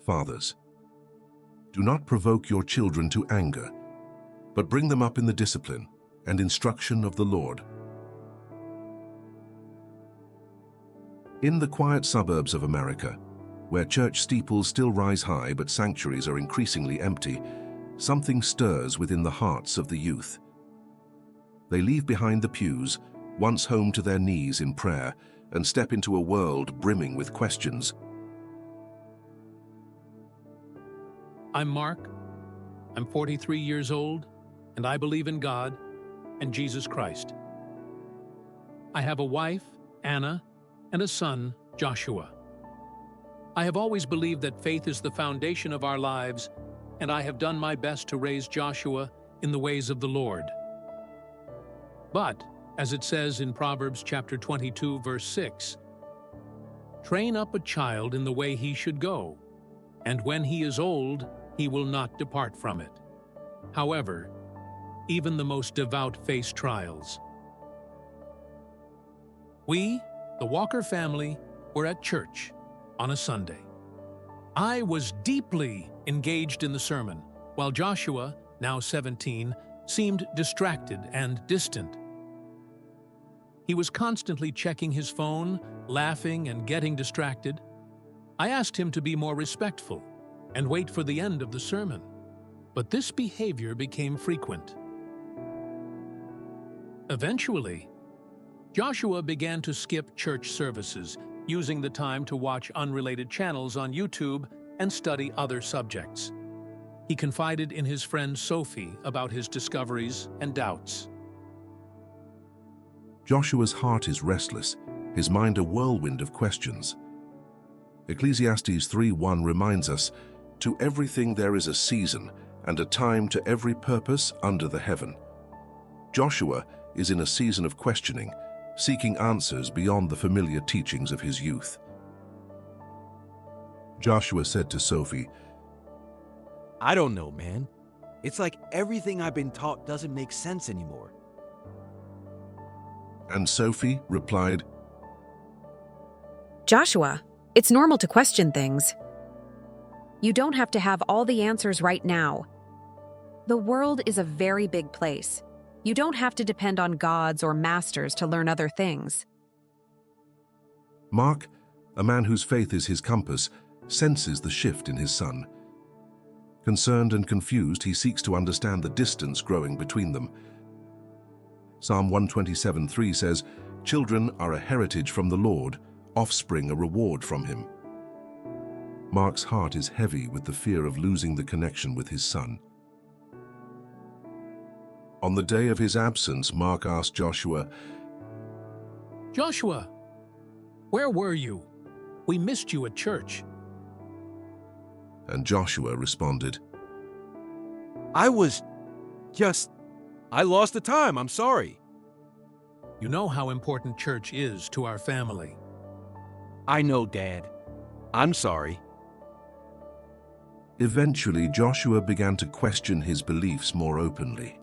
Fathers, do not provoke your children to anger, but bring them up in the discipline and instruction of the Lord. In the quiet suburbs of America, where church steeples still rise high but sanctuaries are increasingly empty, something stirs within the hearts of the youth. They leave behind the pews, once home to their knees in prayer, and step into a world brimming with questions. I'm Mark. I'm 43 years old, and I believe in God and Jesus Christ. I have a wife, Anna, and a son, Joshua. I have always believed that faith is the foundation of our lives, and I have done my best to raise Joshua in the ways of the Lord. But, as it says in Proverbs chapter 22, verse 6, "Train up a child in the way he should go, and when he is old, he will not depart from it." However, even the most devout face trials. We, the Walker family, were at church on a Sunday. I was deeply engaged in the sermon, while Joshua, now 17, seemed distracted and distant. He was constantly checking his phone, laughing and getting distracted. I asked him to be more respectful and wait for the end of the sermon, but this behavior became frequent. Eventually, Joshua began to skip church services, using the time to watch unrelated channels on YouTube and study other subjects. He confided in his friend Sophie about his discoveries and doubts. Joshua's heart is restless, his mind a whirlwind of questions. Ecclesiastes 3:1 reminds us, "To everything there is a season, and a time to every purpose under the heaven." Joshua is in a season of questioning, seeking answers beyond the familiar teachings of his youth. Joshua said to Sophie, "I don't know, man. It's like everything I've been taught doesn't make sense anymore." and Sophie replied, "Joshua, it's normal to question things. You don't have to have all the answers right now. The world is a very big place. You don't have to depend on gods or masters to learn other things." Mark, a man whose faith is his compass, senses the shift in his son. Concerned and confused, he seeks to understand the distance growing between them. Psalm 127:3 says, "Children are a heritage from the Lord, offspring a reward from him." Mark's heart is heavy with the fear of losing the connection with his son. On the day of his absence, Mark asked Joshua, "Joshua, where were you? We missed you at church." and Joshua responded, I lost the time, I'm sorry. You know how important church is to our family. I know, Dad. I'm sorry. Eventually, Joshua began to question his beliefs more openly.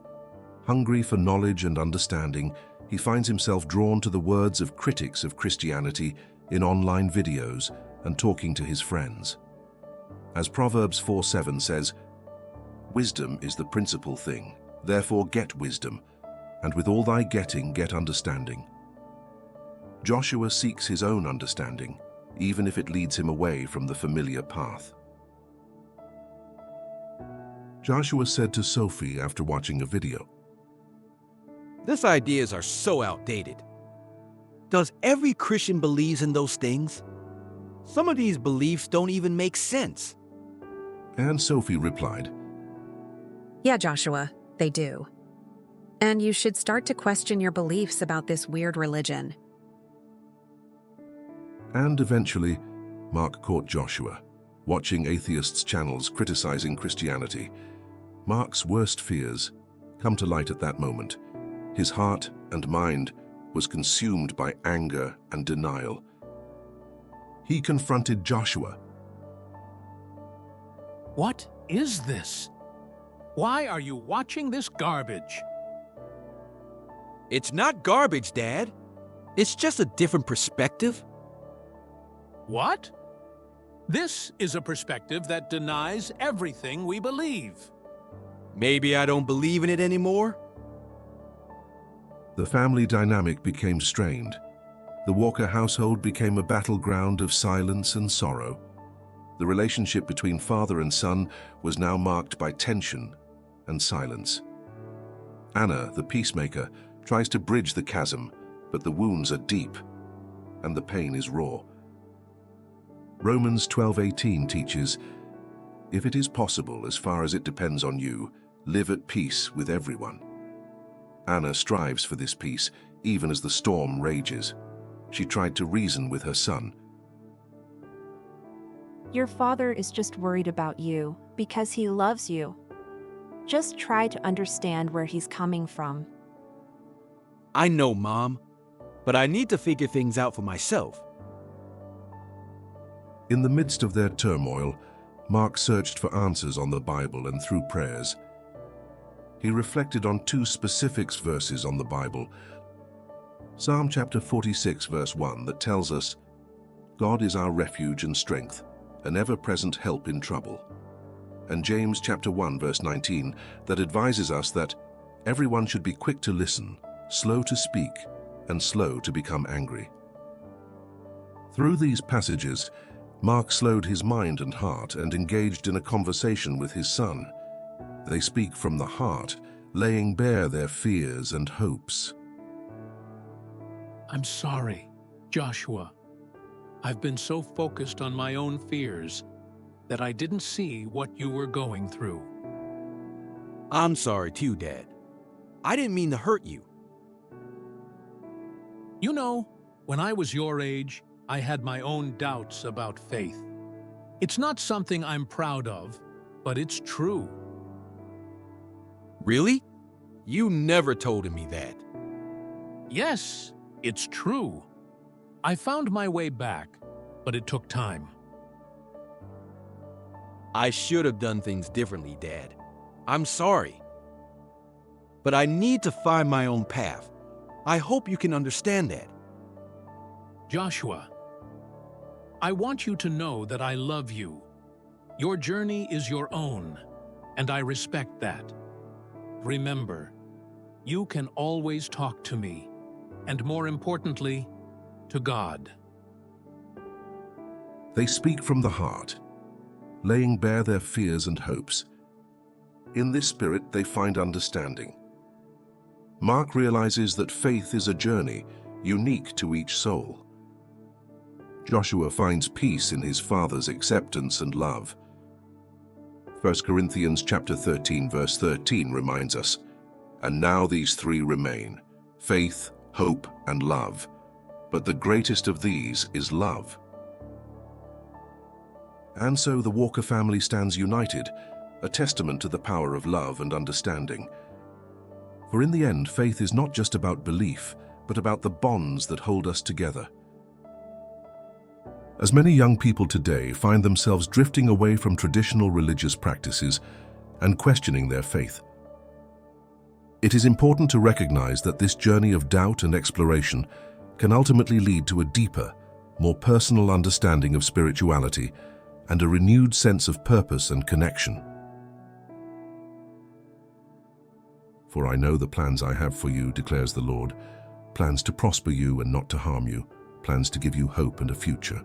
Hungry for knowledge and understanding, he finds himself drawn to the words of critics of Christianity in online videos and talking to his friends. As Proverbs 4:7 says, "Wisdom is the principal thing, therefore get wisdom, and with all thy getting get understanding." Joshua seeks his own understanding, even if it leads him away from the familiar path. Joshua said to Sophie after watching a video, These ideas are so outdated. Does every Christian believe in those things? Some of these beliefs don't even make sense. and Sophie replied, "Yeah, Joshua, they do. And you should start to question your beliefs about this weird religion." And eventually, Mark caught Joshua, watching atheists' channels criticizing Christianity. Mark's worst fears come to light at that moment. His heart and mind was consumed by anger and denial. He confronted Joshua. What is this? Why are you watching this garbage? It's not garbage, Dad. It's just a different perspective. What? This is a perspective that denies everything we believe. Maybe I don't believe in it anymore? The family dynamic became strained. The Walker household became a battleground of silence and sorrow. The relationship between father and son was now marked by tension and silence. Anna, the peacemaker, tries to bridge the chasm, but the wounds are deep and the pain is raw. Romans 12:18 teaches, "If it is possible, as far as it depends on you, live at peace with everyone." Anna strives for this peace, even as the storm rages. She tried to reason with her son. Your father is just worried about you because he loves you. Just try to understand where he's coming from. I know, Mom, but I need to figure things out for myself. In the midst of their turmoil, Mark searched for answers on the Bible and through prayers. He reflected on two specific verses on the Bible. Psalm chapter 46 verse 1 that tells us, "God is our refuge and strength, an ever-present help in trouble." And James chapter 1 verse 19 that advises us that everyone should be quick to listen, slow to speak, and slow to become angry. Through these passages, Mark slowed his mind and heart and engaged in a conversation with his son. They speak from the heart, laying bare their fears and hopes. I'm sorry, Joshua. I've been so focused on my own fears that I didn't see what you were going through. I'm sorry too, Dad. I didn't mean to hurt you. You know, when I was your age, I had my own doubts about faith. It's not something I'm proud of, but it's true. Really? You never told me that. Yes, it's true. I found my way back, but it took time. I should have done things differently, Dad. I'm sorry. But I need to find my own path. I hope you can understand that. Joshua, I want you to know that I love you. Your journey is your own, and I respect that. Remember, you can always talk to me, and more importantly, to God. They speak from the heart, laying bare their fears and hopes. In this spirit, they find understanding. Mark realizes that faith is a journey unique to each soul. Joshua finds peace in his father's acceptance and love. 1 Corinthians chapter 13 verse 13 reminds us, "And now these three remain, faith, hope, and love. But the greatest of these is love." And so the Walker family stands united, a testament to the power of love and understanding. For in the end, faith is not just about belief, but about the bonds that hold us together. As many young people today find themselves drifting away from traditional religious practices and questioning their faith, it is important to recognize that this journey of doubt and exploration can ultimately lead to a deeper, more personal understanding of spirituality and a renewed sense of purpose and connection. "For I know the plans I have for you, declares the Lord, plans to prosper you and not to harm you, plans to give you hope and a future."